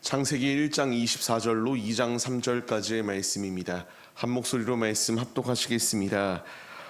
창세기 1장 24절로 2장 3절까지의 말씀입니다. 한 목소리로 말씀 합독하시겠습니다.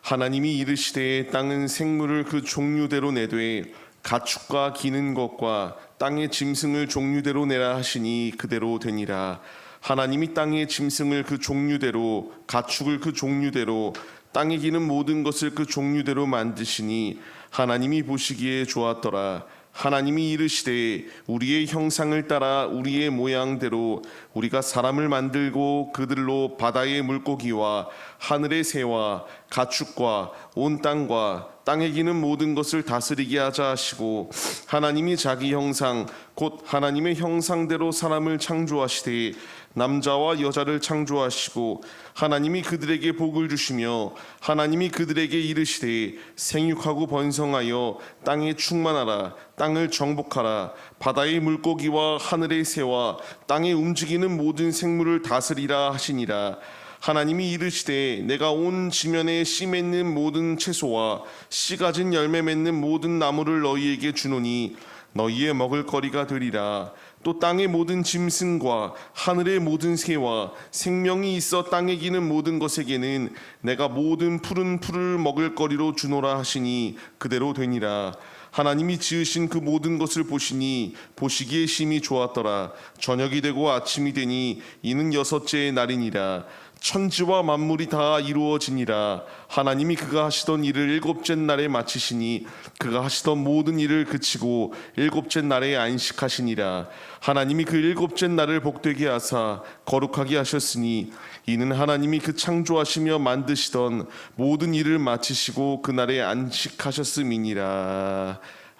하나님이 이르시되 땅은 생물을 그 종류대로 내되 가축과 기는 것과 땅의 짐승을 종류대로 내라 하시니 그대로 되니라. 하나님이 땅의 짐승을 그 종류대로 가축을 그 종류대로 땅에 기는 모든 것을 그 종류대로 만드시니 하나님이 보시기에 좋았더라. 하나님이 이르시되 우리의 형상을 따라 우리의 모양대로 우리가 사람을 만들고 그들로 바다의 물고기와 하늘의 새와 가축과 온 땅과 땅에 기는 모든 것을 다스리게 하자 하시고 하나님이 자기 형상 곧 하나님의 형상대로 사람을 창조하시되 남자와 여자를 창조하시고 하나님이 그들에게 복을 주시며 하나님이 그들에게 이르시되 생육하고 번성하여 땅에 충만하라. 땅을 정복하라. 바다의 물고기와 하늘의 새와 땅에 움직이는 모든 생물을 다스리라 하시니라. 하나님이 이르시되 내가 온 지면에 씨 맺는 모든 채소와 씨 가진 열매 맺는 모든 나무를 너희에게 주노니 너희의 먹을 거리가 되리라. 또 땅의 모든 짐승과 하늘의 모든 새와 생명이 있어 땅에 기는 모든 것에게는 내가 모든 푸른 풀을 먹을 거리로 주노라 하시니 그대로 되니라. 하나님이 지으신 그 모든 것을 보시니 보시기에 심히 좋았더라. 저녁이 되고 아침이 되니 이는 여섯째의 날이니라. 천지와 만물이 다 이루어지니라. 하나님이 그가 하시던 일을 일곱째 날에 마치시니 그가 하시던 모든 일을 그치고 일곱째 날에 안식하시니라. 하나님이 그 일곱째 날을 복되게 하사 거룩하게 하셨으니 이는 하나님이 그 창조하시며 만드시던 모든 일을 마치시고 그날에 안식하셨음이니라.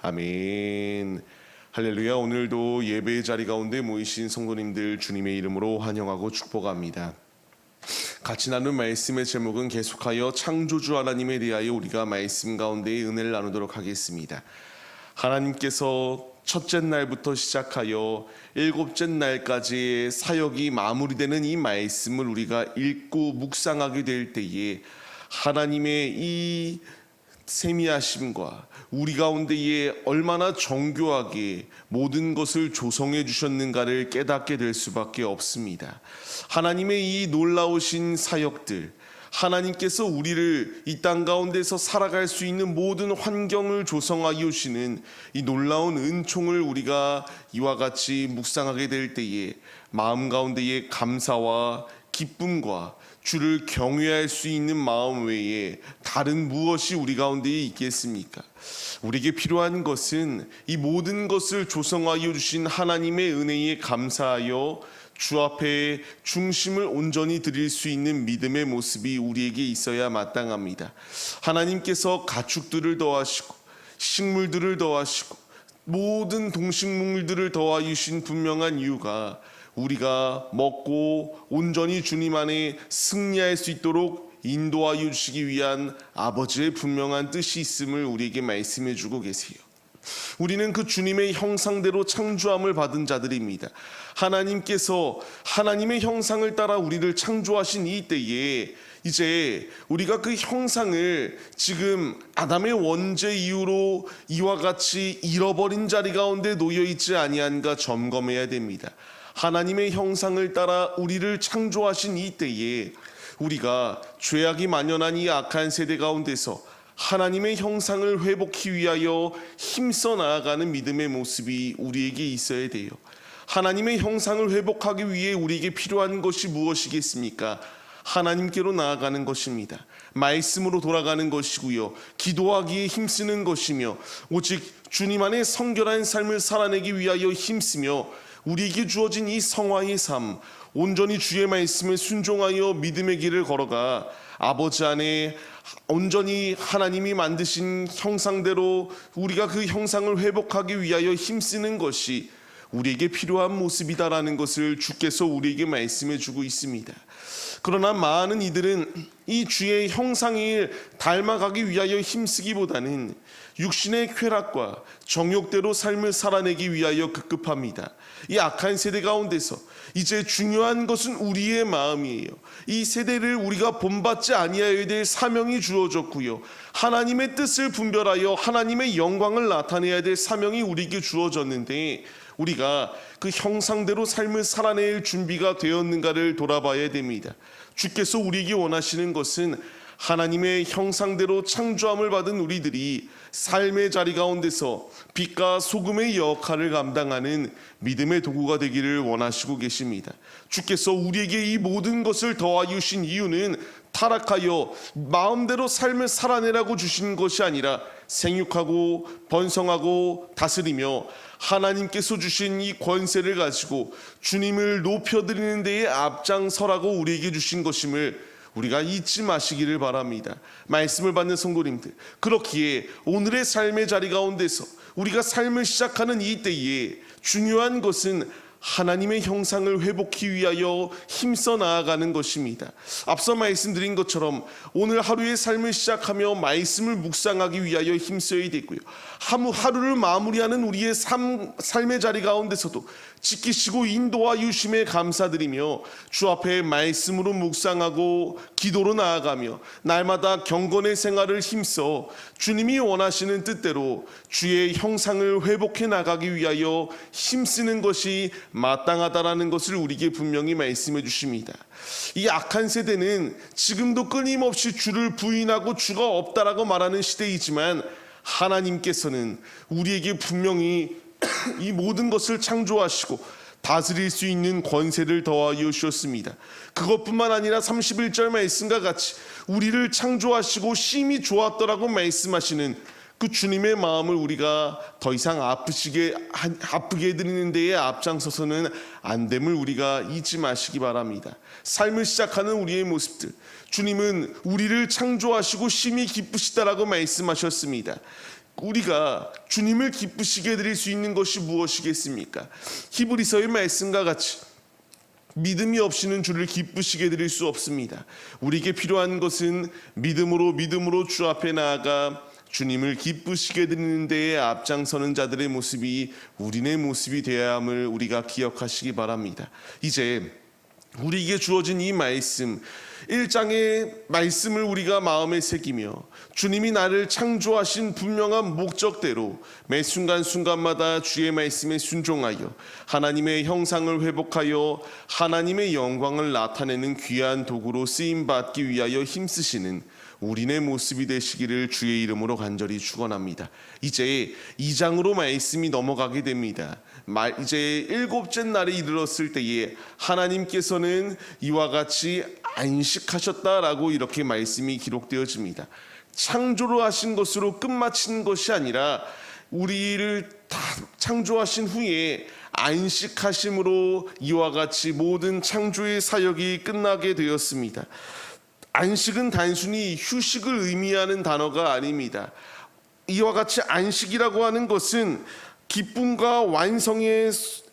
아멘. 할렐루야. 오늘도 예배의 자리 가운데 모이신 성도님들 주님의 이름으로 환영하고 축복합니다. 같이 나눈 말씀의 제목은 계속하여 창조주 하나님에 대하여 우리가 말씀 가운데의 은혜를 나누도록 하겠습니다. 하나님께서 첫째 날부터 시작하여 일곱째 날까지의 사역이 마무리되는 이 말씀을 우리가 읽고 묵상하게 될 때에 하나님의 이 세미하심과 우리 가운데에 얼마나 정교하게 모든 것을 조성해 주셨는가를 깨닫게 될 수밖에 없습니다. 하나님의 이 놀라우신 사역들, 하나님께서 우리를 이 땅 가운데서 살아갈 수 있는 모든 환경을 조성하여 주시는 이 놀라운 은총을 우리가 이와 같이 묵상하게 될 때에 마음 가운데에 감사와 기쁨과 주를 경외할 수 있는 마음 외에 다른 무엇이 우리 가운데 있겠습니까? 우리에게 필요한 것은 이 모든 것을 조성하여 주신 하나님의 은혜에 감사하여 주 앞에 중심을 온전히 드릴 수 있는 믿음의 모습이 우리에게 있어야 마땅합니다. 하나님께서 가축들을 더하시고 식물들을 더하시고 모든 동식물들을 더하여 주신 분명한 이유가 우리가 먹고 온전히 주님 안에 승리할 수 있도록 인도하여 주시기 위한 아버지의 분명한 뜻이 있음을 우리에게 말씀해 주고 계세요. 우리는 그 주님의 형상대로 창조함을 받은 자들입니다. 하나님께서 하나님의 형상을 따라 우리를 창조하신 이 때에 이제 우리가 그 형상을 지금 아담의 원죄 이후로 이와 같이 잃어버린 자리 가운데 놓여 있지 아니한가 점검해야 됩니다. 하나님의 형상을 따라 우리를 창조하신 이 때에 우리가 죄악이 만연한 이 악한 세대 가운데서 하나님의 형상을 회복하기 위하여 힘써 나아가는 믿음의 모습이 우리에게 있어야 돼요. 하나님의 형상을 회복하기 위해 우리에게 필요한 것이 무엇이겠습니까? 하나님께로 나아가는 것입니다. 말씀으로 돌아가는 것이고요. 기도하기에 힘쓰는 것이며 오직 주님 안에 성결한 삶을 살아내기 위하여 힘쓰며 우리에게 주어진 이 성화의 삶, 온전히 주의 말씀에 순종하여 믿음의 길을 걸어가 아버지 안에 온전히 하나님이 만드신 형상대로 우리가 그 형상을 회복하기 위하여 힘쓰는 것이 우리에게 필요한 모습이다라는 것을 주께서 우리에게 말씀해 주고 있습니다. 그러나 많은 이들은 이 주의 형상을 닮아가기 위하여 힘쓰기보다는 육신의 쾌락과 정욕대로 삶을 살아내기 위하여 급급합니다. 이 악한 세대 가운데서 이제 중요한 것은 우리의 마음이에요. 이 세대를 우리가 본받지 아니하여야 될 사명이 주어졌고요. 하나님의 뜻을 분별하여 하나님의 영광을 나타내야 될 사명이 우리에게 주어졌는데 우리가 그 형상대로 삶을 살아낼 준비가 되었는가를 돌아봐야 됩니다. 주께서 우리에게 원하시는 것은 하나님의 형상대로 창조함을 받은 우리들이 삶의 자리 가운데서 빛과 소금의 역할을 감당하는 믿음의 도구가 되기를 원하시고 계십니다. 주께서 우리에게 이 모든 것을 더하여 주신 이유는 타락하여 마음대로 삶을 살아내라고 주신 것이 아니라 생육하고 번성하고 다스리며 하나님께서 주신 이 권세를 가지고 주님을 높여드리는 데에 앞장서라고 우리에게 주신 것임을 우리가 잊지 마시기를 바랍니다. 말씀을 받는 성도님들, 그렇기에 오늘의 삶의 자리 가운데서 우리가 삶을 시작하는 이 때에 중요한 것은 하나님의 형상을 회복하기 위하여 힘써 나아가는 것입니다. 앞서 말씀드린 것처럼 오늘 하루의 삶을 시작하며 말씀을 묵상하기 위하여 힘써야 되고요. 하루를 마무리하는 우리의 삶의 자리 가운데서도 지키시고 인도와 유심에 감사드리며 주 앞에 말씀으로 묵상하고 기도로 나아가며 날마다 경건의 생활을 힘써 주님이 원하시는 뜻대로 주의 형상을 회복해 나가기 위하여 힘쓰는 것이 마땅하다라는 것을 우리에게 분명히 말씀해 주십니다. 이 악한 세대는 지금도 끊임없이 주를 부인하고 주가 없다라고 말하는 시대이지만 하나님께서는 우리에게 분명히 이 모든 것을 창조하시고 다스릴 수 있는 권세를 더하여 주셨습니다. 그것뿐만 아니라 31절 말씀과 같이 우리를 창조하시고 심히 좋았더라고 말씀하시는 그 주님의 마음을 우리가 더 이상 아프게 해드리는 데에 앞장서서는 안 됨을 우리가 잊지 마시기 바랍니다. 삶을 시작하는 우리의 모습들, 주님은 우리를 창조하시고 심히 기쁘시다라고 말씀하셨습니다. 우리가 주님을 기쁘시게 해드릴 수 있는 것이 무엇이겠습니까? 히브리서의 말씀과 같이 믿음이 없이는 주를 기쁘시게 해드릴 수 없습니다. 우리에게 필요한 것은 믿음으로 주 앞에 나아가 주님을 기쁘시게 해드리는 데에 앞장서는 자들의 모습이 우리의 모습이 되어야 함을 우리가 기억하시기 바랍니다. 이제 우리에게 주어진 이 말씀 1장의 말씀을 우리가 마음에 새기며 주님이 나를 창조하신 분명한 목적대로 매 순간순간마다 주의 말씀에 순종하여 하나님의 형상을 회복하여 하나님의 영광을 나타내는 귀한 도구로 쓰임받기 위하여 힘쓰시는 우리네 모습이 되시기를 주의 이름으로 간절히 축원합니다. 이제 2장으로 말씀이 넘어가게 됩니다. 이제 7째 날에 이르렀을 때에 하나님께서는 이와 같이 안식하셨다라고 이렇게 말씀이 기록되어집니다. 창조를 하신 것으로 끝마친 것이 아니라 우리를 다 창조하신 후에 안식하심으로 이와 같이 모든 창조의 사역이 끝나게 되었습니다. 안식은 단순히 휴식을 의미하는 단어가 아닙니다. 이와 같이 안식이라고 하는 것은 기쁨과 완성의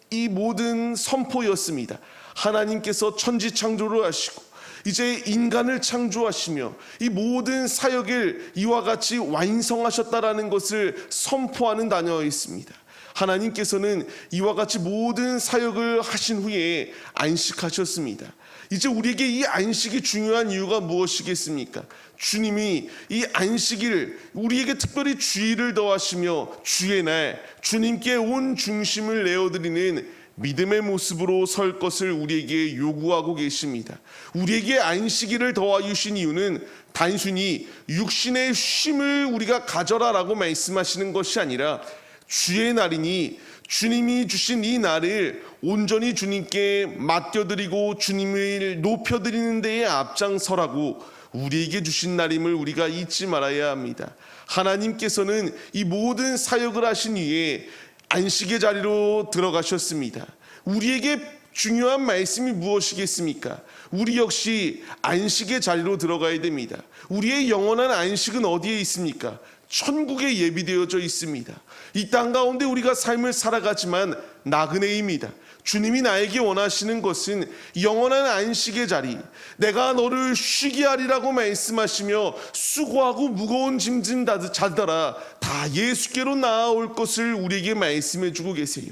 이 모든 선포였습니다. 하나님께서 천지 창조를 하시고 이제 인간을 창조하시며 이 모든 사역을 이와 같이 완성하셨다라는 것을 선포하는 단어였습니다. 하나님께서는 이와 같이 모든 사역을 하신 후에 안식하셨습니다. 이제 우리에게 이 안식이 중요한 이유가 무엇이겠습니까? 주님이 이 안식일 우리에게 특별히 주의를 더하시며 주의 날 주님께 온 중심을 내어드리는 믿음의 모습으로 설 것을 우리에게 요구하고 계십니다. 우리에게 안식일을 더하여 주신 이유는 단순히 육신의 쉼을 우리가 가져라라고 말씀하시는 것이 아니라 주의 날이니 주님이 주신 이 날을 온전히 주님께 맡겨드리고 주님을 높여드리는 데에 앞장서라고 우리에게 주신 날임을 우리가 잊지 말아야 합니다. 하나님께서는 이 모든 사역을 하신 이후에 안식의 자리로 들어가셨습니다. 우리에게 중요한 말씀이 무엇이겠습니까? 우리 역시 안식의 자리로 들어가야 됩니다. 우리의 영원한 안식은 어디에 있습니까? 천국에 예비되어져 있습니다. 이 땅 가운데 우리가 삶을 살아가지만 나그네입니다. 주님이 나에게 원하시는 것은 영원한 안식의 자리, 내가 너를 쉬게 하리라고 말씀하시며 수고하고 무거운 짐진 자들아 다 예수께로 나아올 것을 우리에게 말씀해 주고 계세요.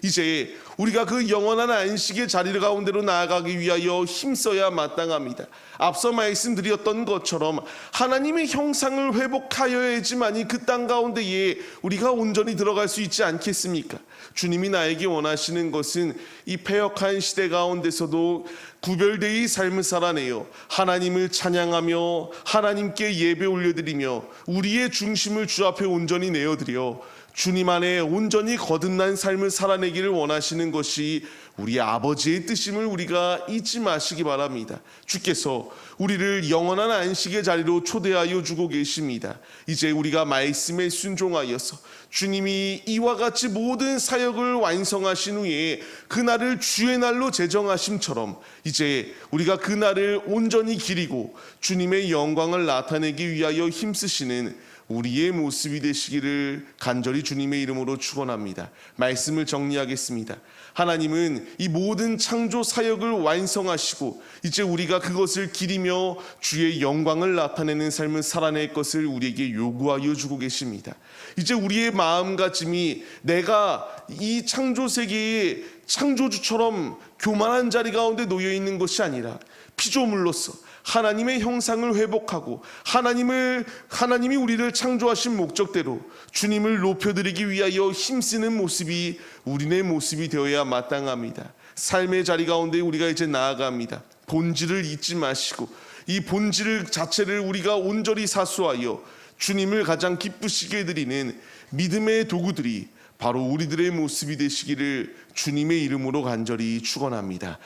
이제 우리가 그 영원한 안식의 자리 가운데로 나아가기 위하여 힘써야 마땅합니다. 앞서 말씀드렸던 것처럼 하나님의 형상을 회복하여야지만이 그 땅 가운데에 우리가 온전히 들어갈 수 있지 않겠습니까? 주님이 나에게 원하시는 것은 이 패역한 시대 가운데서도 구별되이 삶을 살아내요 하나님을 찬양하며 하나님께 예배 올려드리며 우리의 중심을 주 앞에 온전히 내어드려 주님 안에 온전히 거듭난 삶을 살아내기를 원하시는 것이 우리 아버지의 뜻임을 우리가 잊지 마시기 바랍니다. 주께서 우리를 영원한 안식의 자리로 초대하여 주고 계십니다. 이제 우리가 말씀에 순종하여서 주님이 이와 같이 모든 사역을 완성하신 후에 그날을 주의 날로 제정하심처럼 이제 우리가 그날을 온전히 기리고 주님의 영광을 나타내기 위하여 힘쓰시는 우리의 모습이 되시기를 간절히 주님의 이름으로 축원합니다. 말씀을 정리하겠습니다. 하나님은 이 모든 창조 사역을 완성하시고 이제 우리가 그것을 기리며 주의 영광을 나타내는 삶을 살아낼 것을 우리에게 요구하여 주고 계십니다. 이제 우리의 마음가짐이 내가 이 창조 세계의 창조주처럼 교만한 자리 가운데 놓여 있는 것이 아니라 피조물로서 하나님의 형상을 회복하고 하나님이 우리를 창조하신 목적대로 주님을 높여드리기 위하여 힘쓰는 모습이 우리의 모습이 되어야 마땅합니다. 삶의 자리 가운데 우리가 이제 나아갑니다. 본질을 잊지 마시고 이 본질 자체를 우리가 온전히 사수하여 주님을 가장 기쁘시게 드리는 믿음의 도구들이 바로 우리들의 모습이 되시기를 주님의 이름으로 간절히 축원합니다.